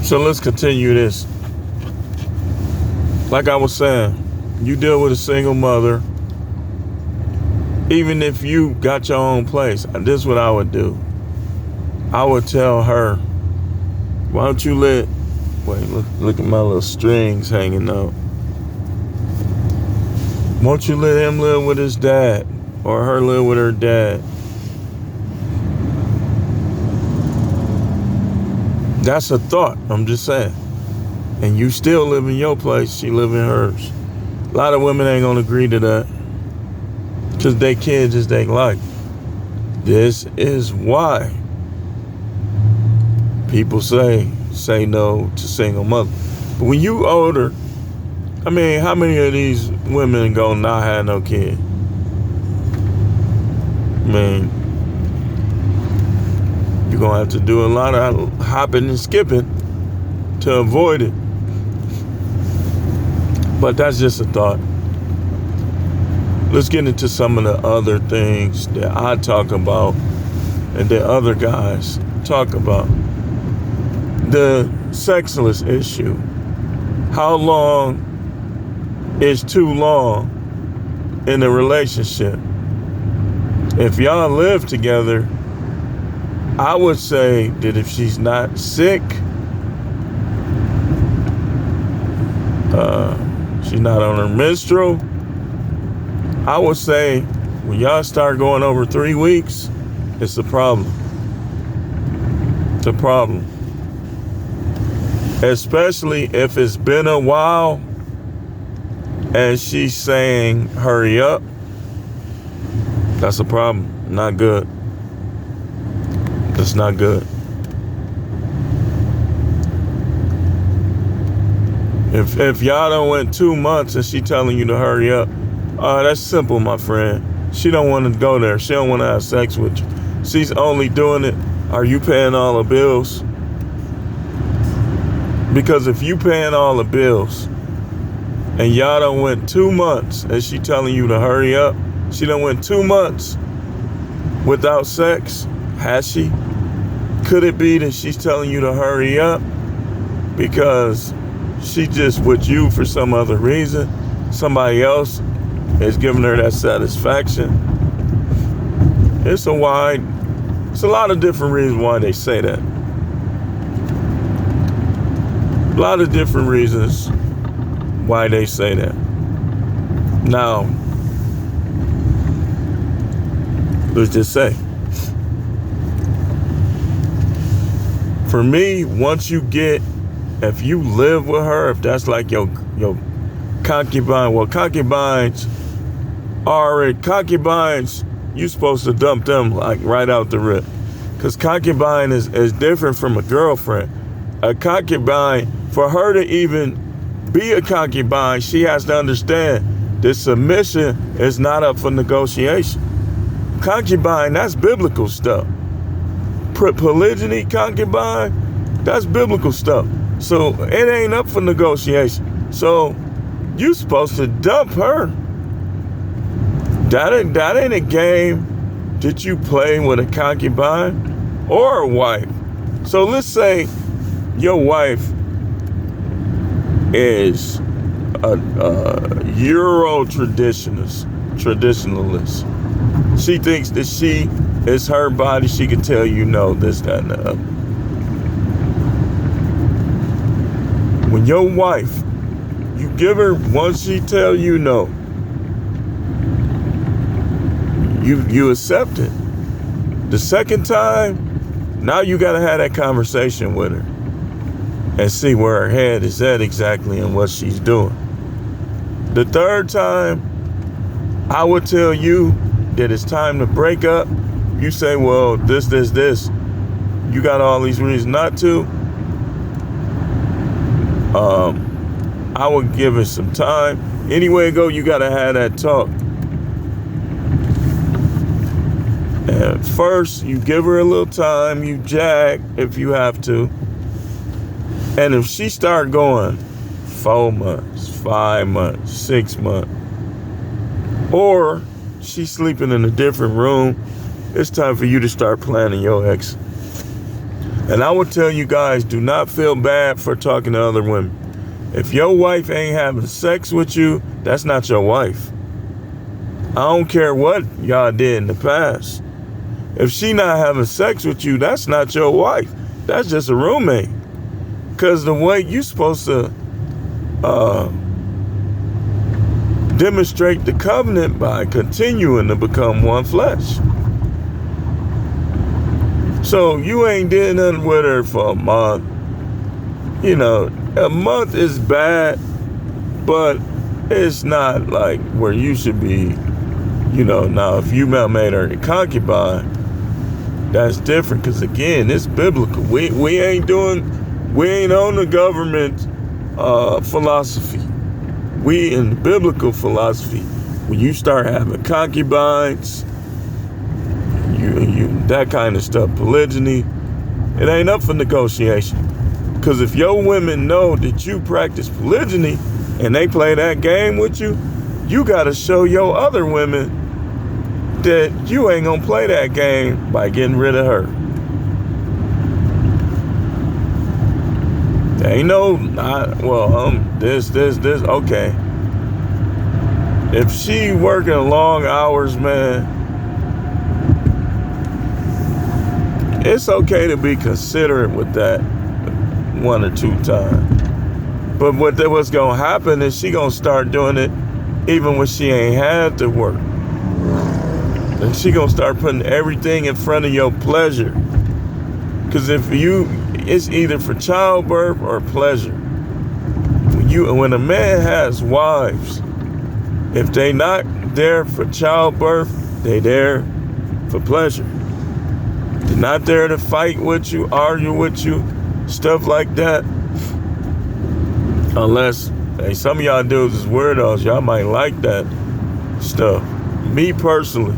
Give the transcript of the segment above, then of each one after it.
So let's continue this. Like I was saying, you deal with a single mother. Even if you got your own place, this is what I would do. I would tell her, why don't you look at my little strings hanging out. Won't you let him live with his dad or her live with her dad? That's a thought, I'm just saying. And you still live in your place, she live in hers. A lot of women ain't gonna agree to that because they kids is they like. This is why people say no to single mother. But when you older, I mean, how many of these women gonna not have no kid? I mean, you're gonna have to do a lot of hopping and skipping to avoid it. But that's just a thought. Let's get into some of the other things that I talk about and that other guys talk about. The sexless issue. How long is too long in a relationship? If y'all live together, I would say that if she's not sick, she's not on her menstrual, I would say when y'all start going over 3 weeks, it's a problem. It's a problem. Especially if it's been a while and she's saying, hurry up. That's a problem. Not good. That's not good. If y'all done went 2 months and she telling you to hurry up, that's simple, my friend. She don't want to go there. She don't want to have sex with you. She's only doing it. Are you paying all the bills? Because if you paying all the bills and y'all done went 2 months and she telling you to hurry up, she done went 2 months without sex, has she? Could it be that she's telling you to hurry up because she just with you for some other reason? Somebody else is giving her that satisfaction. It's a lot of different reasons why they say that. A lot of different reasons why they say that. Now, let's just say, for me, once you get, if you live with her, if that's like your concubine, well, concubines, you supposed to dump them like right out the rip. Because concubine is different from a girlfriend. A concubine, for her to even be a concubine, she has to understand that submission is not up for negotiation. Concubine, that's biblical stuff. Polygyny, concubine, that's biblical stuff. So it ain't up for negotiation. So you supposed to dump her. That ain't a game that you play with a concubine or a wife. So let's say your wife is a Euro traditionalist. She thinks that she is her body. She can tell you no, this, that, and the other. When your wife, you give her, once she tell you no, you accept it. The second time, now you got to have that conversation with her and see where her head is at exactly and what she's doing. The third time, I would tell you that it's time to break up. You say, well, this. You got all these reasons not to. I would give it some time. Anyway, you got to have that talk. And first, you give her a little time. You jag if you have to. And if she start going 4 months, 5 months, 6 months, or she's sleeping in a different room, it's time for you to start planning your exit. And I would tell you guys, do not feel bad for talking to other women. If your wife ain't having sex with you, that's not your wife. I don't care what y'all did in the past. If she not having sex with you, that's not your wife. That's just a roommate. Because the way you supposed to demonstrate the covenant by continuing to become one flesh. So you ain't did nothing with her for a month. You know, a month is bad, but it's not like where you should be. You know, now if you made her a concubine, that's different, because again, it's biblical. We ain't on the government philosophy. We in the biblical philosophy. When you start having concubines, you that kind of stuff, polygyny, it ain't up for negotiation. Because if your women know that you practice polygyny and they play that game with you, you got to show your other women that you ain't gonna play that game by getting rid of her. Ain't no, this, okay. If she working long hours, man, it's okay to be considerate with that one or two times. But what's gonna happen is she gonna start doing it even when she ain't had to work. And she gonna start putting everything in front of your pleasure. Because it's either for childbirth or pleasure. When a man has wives, if they not there for childbirth, they there for pleasure. They're not there to fight with you, argue with you, stuff like that. Unless, some of y'all dudes is weirdos, y'all might like that stuff. Me personally,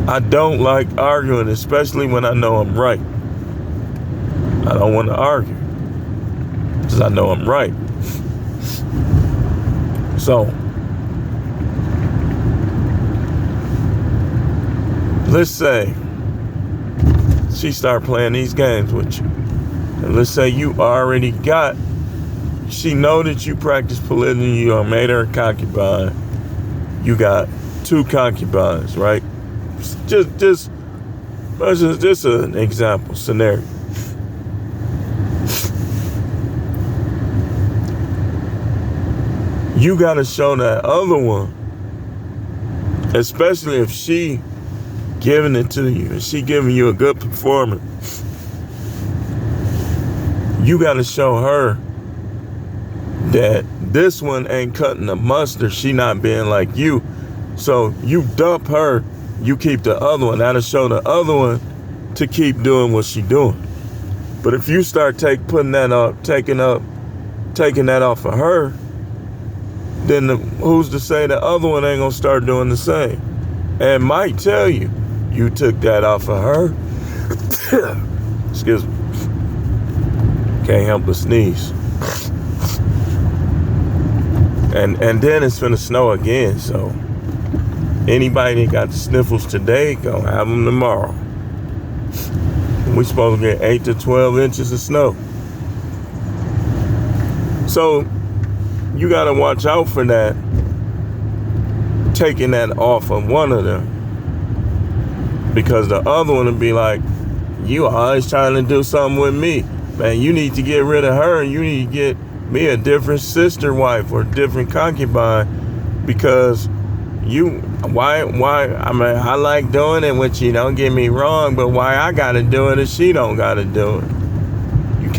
I don't like arguing, especially when I know I'm right. I don't want to argue because I know I'm right. So, let's say she start playing these games with you. And let's say you already she know that you practice polygyny, you made her a concubine. You got 2 concubines, right? Just an example scenario. You got to show that other one, especially if she giving it to you and she giving you a good performance. You got to show her that this one ain't cutting the mustard. She not being like you. So you dump her, you keep the other one. That'll show the other one to keep doing what she doing. But if you start taking that off of her, then who's to say the other one ain't gonna start doing the same? And might tell you took that off of her. Excuse me. Can't help but sneeze. And then it's finna snow again, so anybody that got the sniffles today, gonna have them tomorrow. We supposed to get 8 to 12 inches of snow. So you gotta watch out for that, taking that off of one of them. Because the other one will be like, you always trying to do something with me. Man, you need to get rid of her and you need to get me a different sister wife or different concubine, because why I mean, I like doing it with you, don't get me wrong, but why I gotta do it and she don't gotta do it? You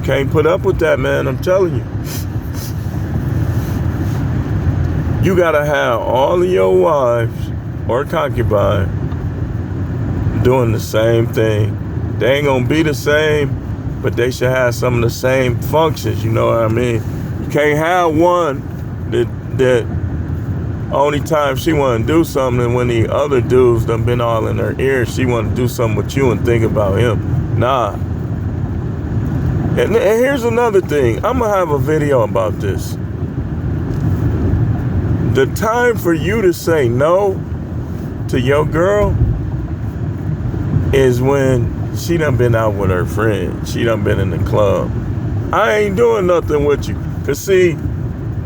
can't put up with that, man, I'm telling you. You gotta have all of your wives or concubine doing the same thing. They ain't gonna be the same, but they should have some of the same functions, you know what I mean? You can't have one that only time she want to do something, and when the other dudes done been all in her ear, she want to do something with you and think about him. Nah. And here's another thing. I'm going to have a video about this. The time for you to say no to your girl is when she done been out with her friend. She done been in the club. I ain't doing nothing with you. Cause see,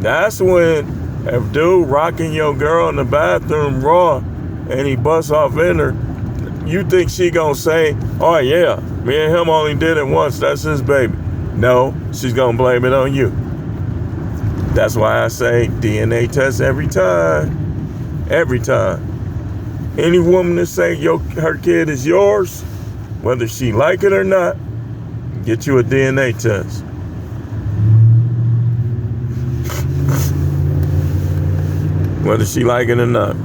that's when if dude rocking your girl in the bathroom raw and he busts off in her, you think she gonna say, oh yeah, me and him only did it once, that's his baby. No, she's gonna blame it on you. That's why I say DNA test every time. Every time. Any woman that say her kid is yours, whether she like it or not, get you a DNA test. Whether she like it or not.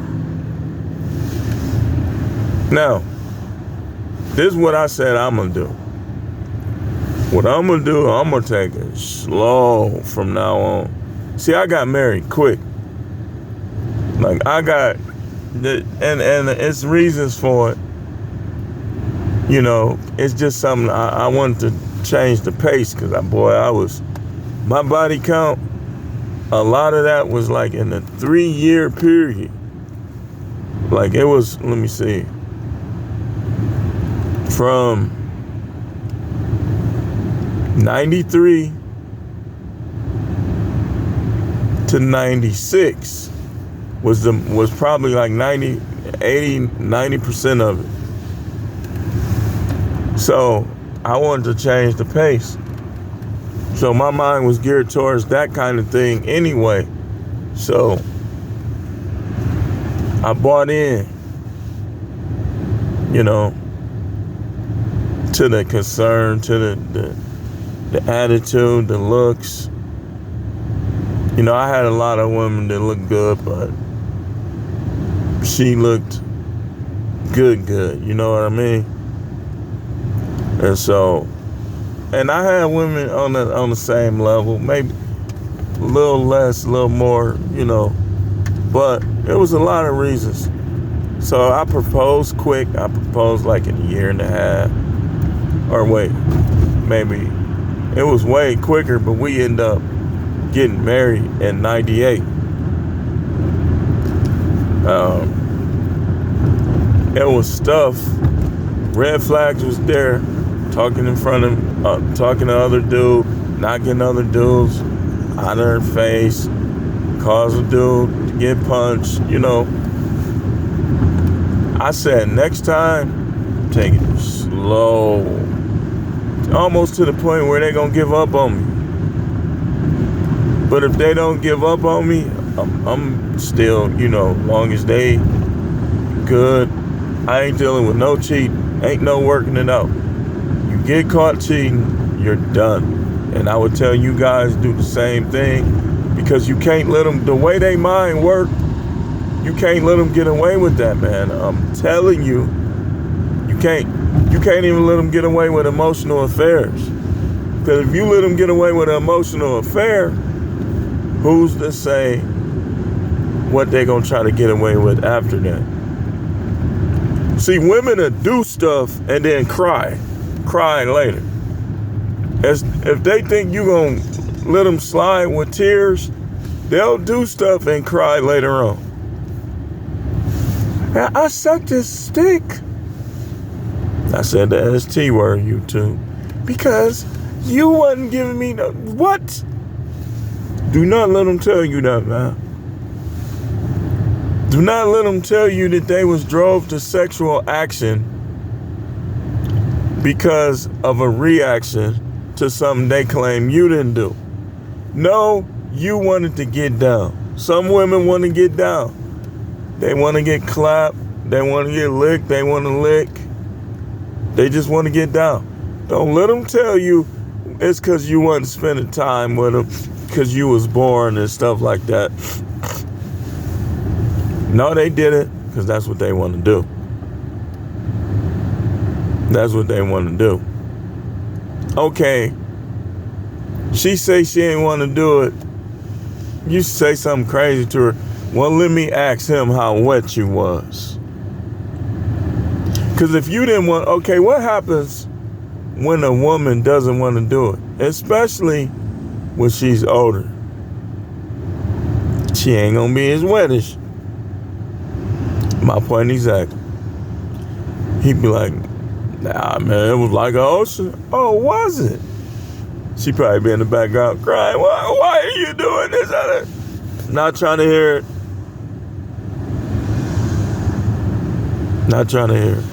Now, this is what I said I'm going to do. What I'm going to do, I'm going to take it slow from now on. See, I got married quick. Like, I got, and it's reasons for it. You know, it's just something I wanted to change the pace because, my body count, a lot of that was like in a 3-year period. Like it was, let me see, from 93 to 96 was probably like 90% of it. So I wanted to change the pace. So my mind was geared towards that kind of thing anyway. So I bought in, you know, to the concern, to the attitude, the looks. You know, I had a lot of women that looked good, but she looked good, you know what I mean? And so, and I had women on the same level, maybe a little less, a little more, you know, but it was a lot of reasons. So I proposed quick. I proposed like in a year and a half. Or wait, maybe it was way quicker, but we ended up getting married in 98. It was stuff. Red flags was there. Talking in front of, talking to other dude, knocking other dudes out of her face, cause a dude to get punched, you know. I said, next time, take it slow. Almost to the point where they gonna give up on me. But if they don't give up on me, I'm still, you know, long as they good, I ain't dealing with no cheating, ain't no working it out. You get caught cheating, you're done. And I would tell you guys do the same thing because you can't let them, the way they mind work, you can't let them get away with that, man. I'm telling you, you can't even let them get away with emotional affairs. Because if you let them get away with an emotional affair, who's to say what they gonna try to get away with after that? See, women that do stuff and then crying later. If they think you gonna let them slide with tears, they'll do stuff and cry later on. I sucked his stick. I said the ST word, YouTube, because you wasn't giving me no, what? Do not let them tell you that, man. Do not let them tell you that they was drove to sexual action because of a reaction to something they claim you didn't do. No, you wanted to get down. Some women want to get down. They want to get clapped. They want to get licked. They want to lick. They just want to get down. Don't let them tell you it's because you wasn't spending time with them because you was born and stuff like that. No, they did it because that's what they want to do. That's what they want to do. Okay, she say she ain't want to do it. You say something crazy to her. Well, let me ask him how wet you was. Because if you didn't want, okay, what happens when a woman doesn't want to do it? Especially when she's older. She ain't going to be as wettish. My point exactly. He'd be like, Nah, man, it was like an ocean. Oh, was it? She probably be in the background crying. Why are you doing this? Not trying to hear it. Not trying to hear it.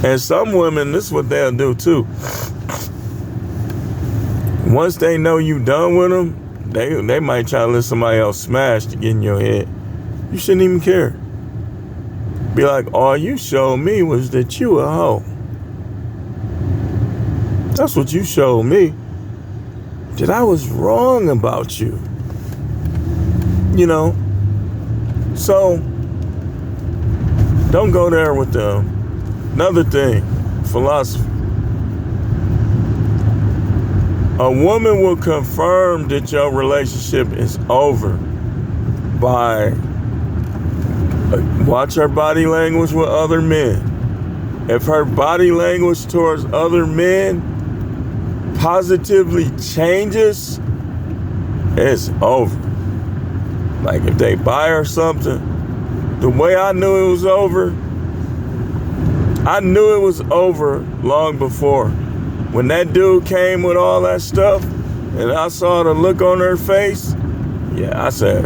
And some women, this is what they'll do too. Once they know you done with them, they might try to let somebody else smash to get in your head. You shouldn't even care. Be like, all you showed me was that you a hoe. That's what you showed me. That I was wrong about you. You know? So, don't go there with them. Another thing, philosophy. A woman will confirm that your relationship is over by watch her body language with other men. If her body language towards other men positively changes, it's over. Like if they buy her something, the way I knew it was over long before. When that dude came with all that stuff and I saw the look on her face, yeah, I said,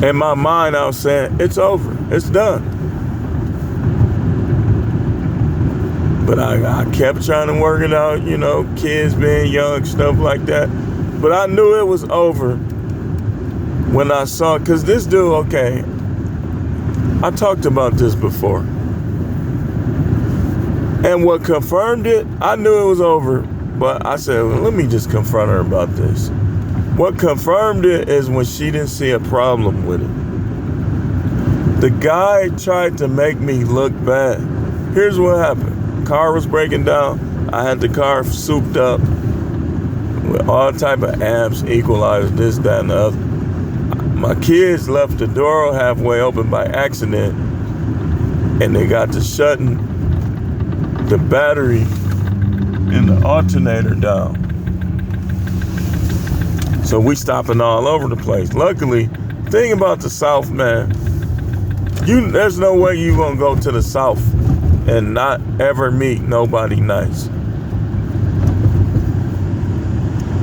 in my mind, I was saying, it's over. It's done. But I kept trying to work it out, you know, kids being young, stuff like that. But I knew it was over when I saw, because this dude, okay, I talked about this before. And what confirmed it, I knew it was over, but I said, well, let me just confront her about this. What confirmed it is when she didn't see a problem with it. The guy tried to make me look bad. Here's what happened. Car was breaking down. I had the car souped up with all type of amps, equalizers, this, that, and the other. My kids left the door halfway open by accident, and they got to shutting the battery and the alternator down. So we stopping all over the place. Luckily, thing about the South, man, there's no way you gonna go to the South and not ever meet nobody nice.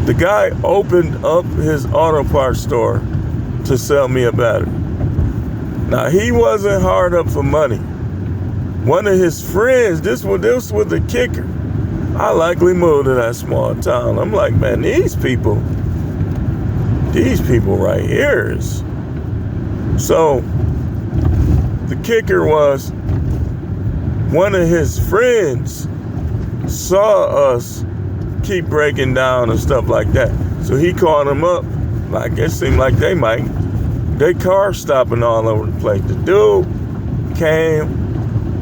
The guy opened up his auto parts store to sell me a battery. Now, he wasn't hard up for money. One of his friends, this was the kicker. I likely moved to that small town. I'm like, man, these people right here is. So the kicker was one of his friends saw us keep breaking down and stuff like that. So he called him up. Like it seemed like they car stopping all over the place. The dude came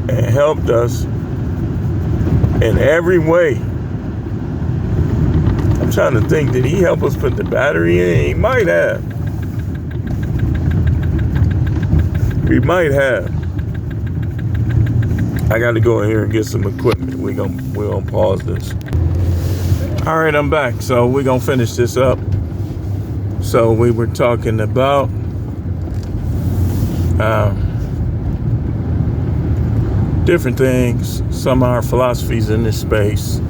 and helped us in every way. I'm trying to think, did he help us put the battery in? He might have. He might have. I got to go in here and get some equipment. We're gonna pause this. All right, I'm back. So we're gonna finish this up. So we were talking about different things, some of our philosophies in this space.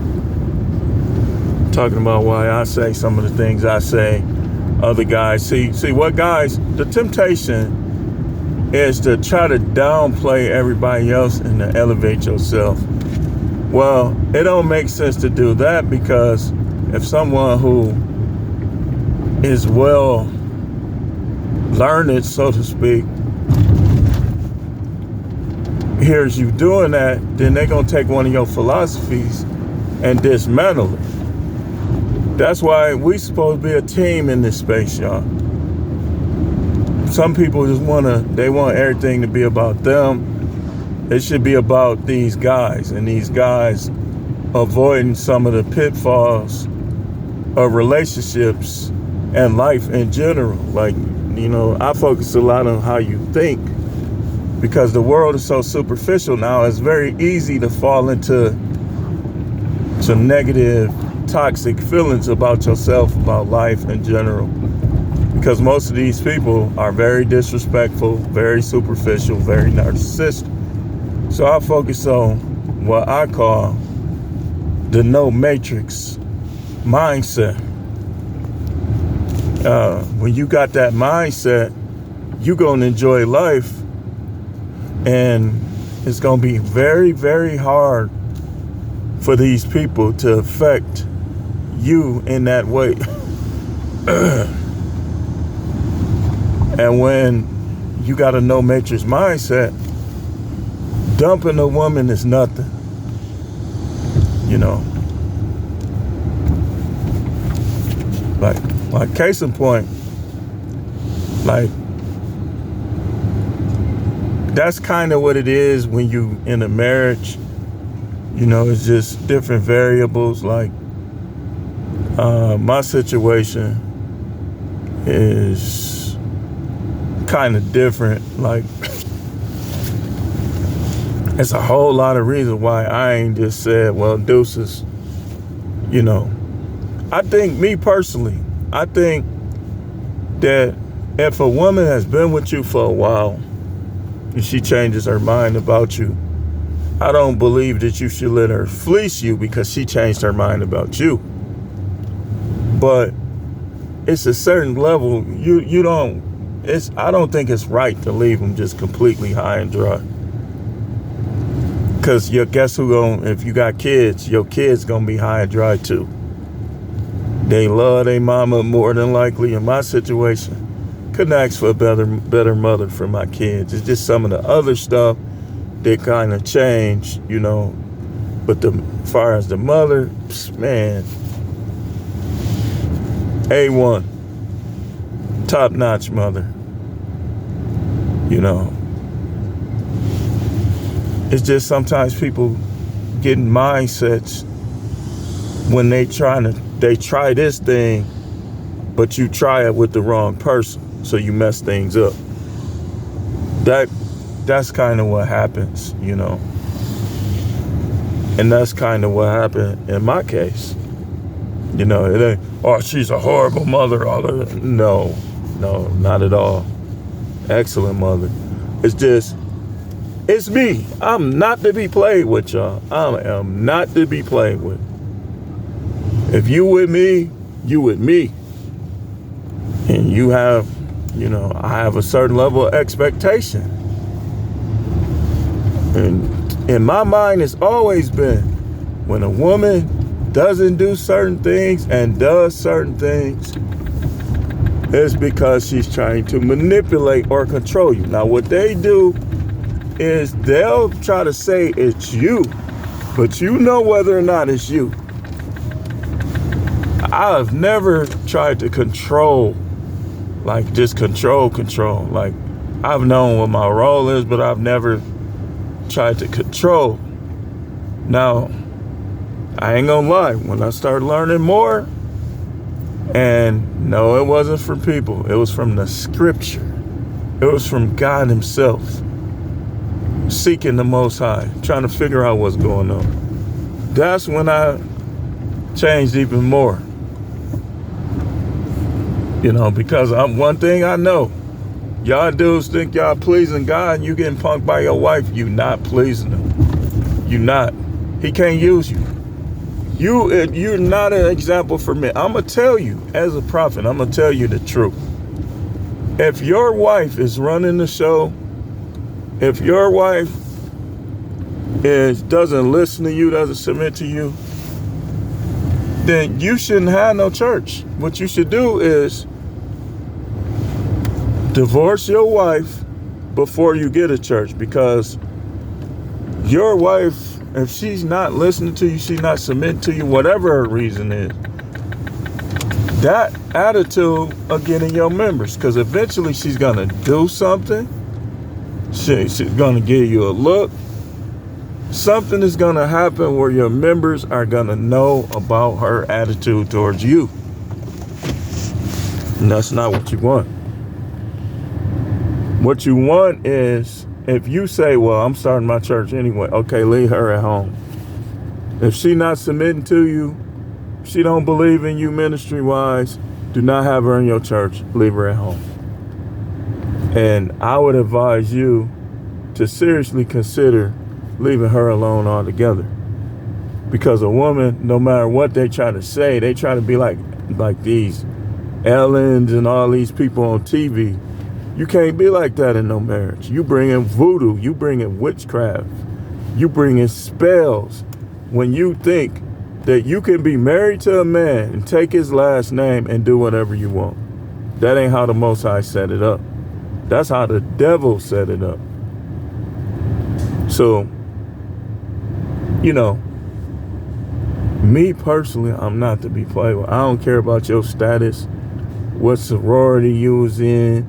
Talking about why I say some of the things I say. Other guys see what guys, the temptation is to try to downplay everybody else and to elevate yourself. Well, it don't make sense to do that, because if someone who is well learned, so to speak, hears you doing that, then they're gonna take one of your philosophies and dismantle it. That's why we supposed to be a team in this space, y'all. Some people just want everything to be about them. It should be about these guys, and these guys avoiding some of the pitfalls of relationships and life in general. Like, you know, I focus a lot on how you think, because the world is so superficial now. It's very easy to fall into some negative, toxic feelings about yourself, about life in general. Because most of these people are very disrespectful, very superficial, very narcissistic. So I focus on what I call the no matrix mindset. When you got that mindset, you gonna enjoy life, and it's gonna be very, very hard for these people to affect you in that way. And when you got a no matrix mindset, dumping a woman is nothing. You know, like case in point, like that's kind of what it is when you in a marriage. You know, it's just different variables. Like my situation is kind of different. Like it's a whole lot of reasons why I ain't just said, well, deuces. You know, I think, me personally, I think that if a woman has been with you for a while and she changes her mind about you, I don't believe that you should let her fleece you because she changed her mind about you. But it's a certain level. I don't think it's right to leave them just completely high and dry. Because guess who if you got kids, your kids gonna be high and dry too. They love their mama more than likely. In my situation, couldn't ask for a better mother for my kids. It's just some of the other stuff that kind of changed, you know. But as far as the mother, man, A1, top-notch mother. You know, it's just sometimes people get in mindsets when they try this thing, but you try it with the wrong person, so you mess things up. That's kind of what happens, you know. And that's kind of what happened in my case. You know, it ain't, oh, she's a horrible mother. No, not at all. Excellent mother. It's just, it's me. I'm not to be played with, y'all. I am not to be played with. If you with me, you with me. And you have, you know, I have a certain level of expectation. And in my mind, it's always been, when a woman doesn't do certain things and does certain things, it's because she's trying to manipulate or control you. Now, what they do is they'll try to say it's you, but you know whether or not it's you. I've never tried to control, like just control. Like, I've known what my role is, but I've never tried to control. Now, I ain't gonna lie, when I started learning more, and no, it wasn't from people, it was from the scripture. It was from God himself, seeking the Most High, trying to figure out what's going on. That's when I changed even more. You know, because one thing I know, y'all dudes think y'all pleasing God and you getting punked by your wife. You not pleasing him. You not. He can't use you. You're not an example for me. I'm going to tell you, as a prophet, I'm going to tell you the truth. If your wife is running the show, if your wife doesn't listen to you, doesn't submit to you, then you shouldn't have no church. What you should do is divorce your wife before you get a church, because your wife, if she's not listening to you, she's not submitting to you, whatever her reason is, that attitude will get in your members, because eventually she's going to do something. She's going to give you a look. Something is going to happen where your members are going to know about her attitude towards you. And that's not what you want. What you want is, if you say, well, I'm starting my church anyway, okay, leave her at home. If she not submitting to you, she don't believe in you ministry-wise, do not have her in your church, leave her at home. And I would advise you to seriously consider leaving her alone altogether. Because a woman, no matter what they try to say, they try to be like these Ellens and all these people on TV. You can't be like that in no marriage. You bring in voodoo. You bring in witchcraft. You bring in spells. When you think that you can be married to a man and take his last name and do whatever you want. That ain't how the Most High set it up. That's how the devil set it up. So, you know, me personally, I'm not to be played with. I don't care about your status, what sorority you was in,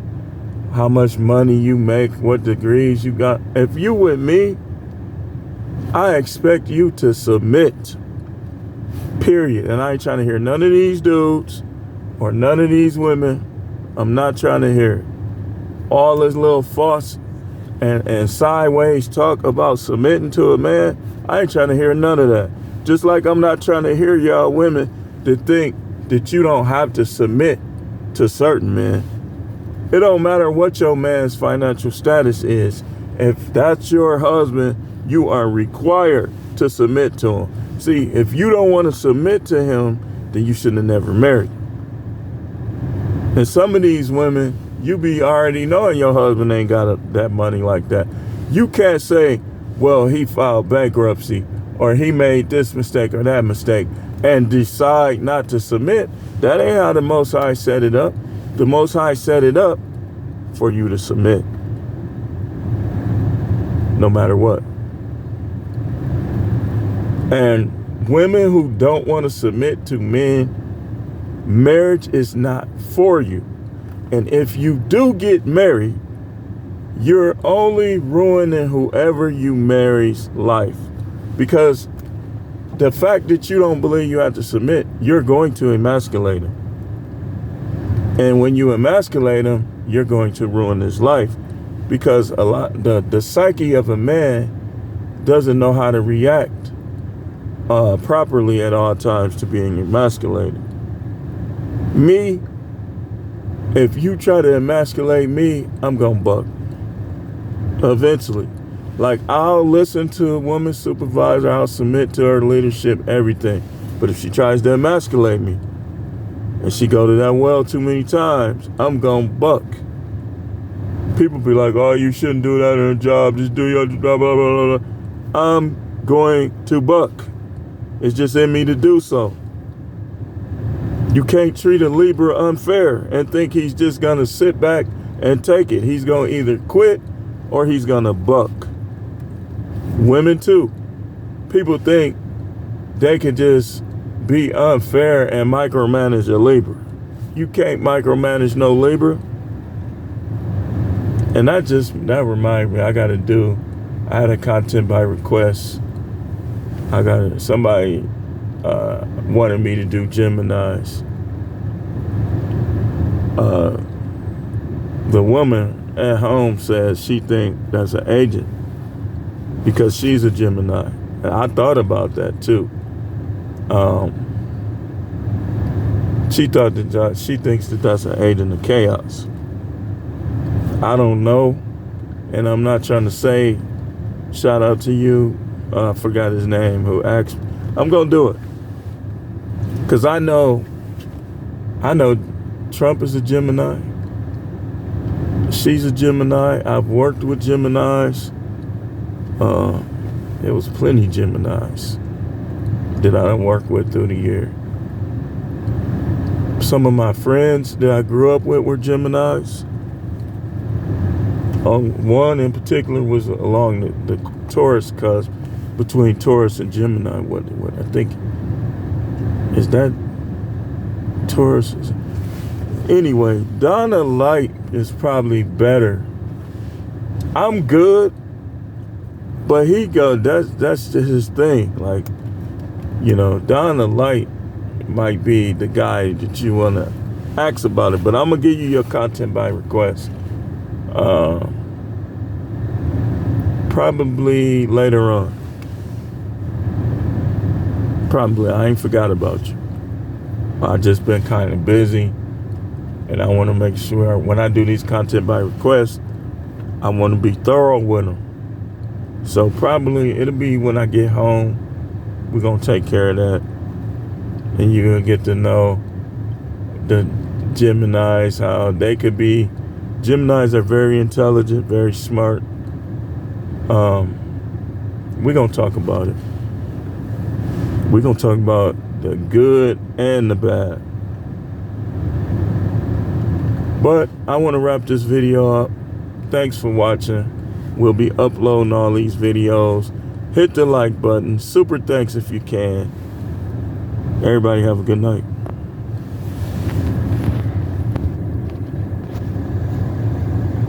how much money you make, what degrees you got. If you with me, I expect you to submit, period. And I ain't trying to hear none of these dudes or none of these women. I'm not trying to hear it. All this little false and sideways talk about submitting to a man, I ain't trying to hear none of that. Just like I'm not trying to hear y'all women that think that you don't have to submit to certain men. It don't matter what your man's financial status is. If that's your husband, you are required to submit to him. See, if you don't want to submit to him, then you should have never married. And some of these women, you be already knowing your husband ain't got that money like that. You can't say, well, he filed bankruptcy or he made this mistake or that mistake and decide not to submit. That ain't how the Most High set it up. The Most High set it up for you to submit, no matter what. And women who don't want to submit to men, marriage is not for you. And if you do get married, you're only ruining whoever you marry's life. Because the fact that you don't believe you have to submit, you're going to emasculate him. And when you emasculate him, you're going to ruin his life. Because the psyche of a man doesn't know how to react properly at all times to being emasculated. Me, if you try to emasculate me, I'm gonna buck. Eventually. Like, I'll listen to a woman's supervisor, I'll submit to her leadership, everything. But if she tries to emasculate me, and she go to that well too many times, I'm gonna buck. People be like, oh, you shouldn't do that in a job, just do your blah, blah, blah, blah. I'm going to buck. It's just in me to do so. You can't treat a Libra unfair and think he's just gonna sit back and take it. He's gonna either quit or he's gonna buck. Women too. People think they can just be unfair and micromanage a Libra. You can't micromanage no Libra. And that reminds me, I had a content by request. Somebody wanted me to do Geminis. The woman at home says she thinks that's an agent because she's a Gemini. And I thought about that too. She thinks that that's an agent of chaos. I don't know, and I'm not trying to say, shout out to you, I forgot his name, who asked. I'm gonna do it, cause I know Trump is a Gemini. She's a Gemini. I've worked with Geminis. There was plenty Geminis that I worked with through the year. Some of my friends that I grew up with were Geminis. One in particular was along the Taurus cusp between Taurus and Gemini. What I think is that Taurus. Anyway, Donna Light is probably better. I'm good, but that's his thing. Like, you know, Donna Light might be the guy that you wanna ask about it. But I'm gonna give you your content by request. Probably later on. Probably. I ain't forgot about you. I just been kind of busy, and I want to make sure when I do these content by request, I want to be thorough with them. So probably it'll be when I get home. We're going to take care of that. And you're going to get to know the Geminis, how they could be. Geminis are very intelligent, very smart. We're going to talk about it. We're going to talk about the good and the bad. But I want to wrap this video up. Thanks for watching. We'll be uploading all these videos. Hit the like button. Super thanks if you can. Everybody have a good night.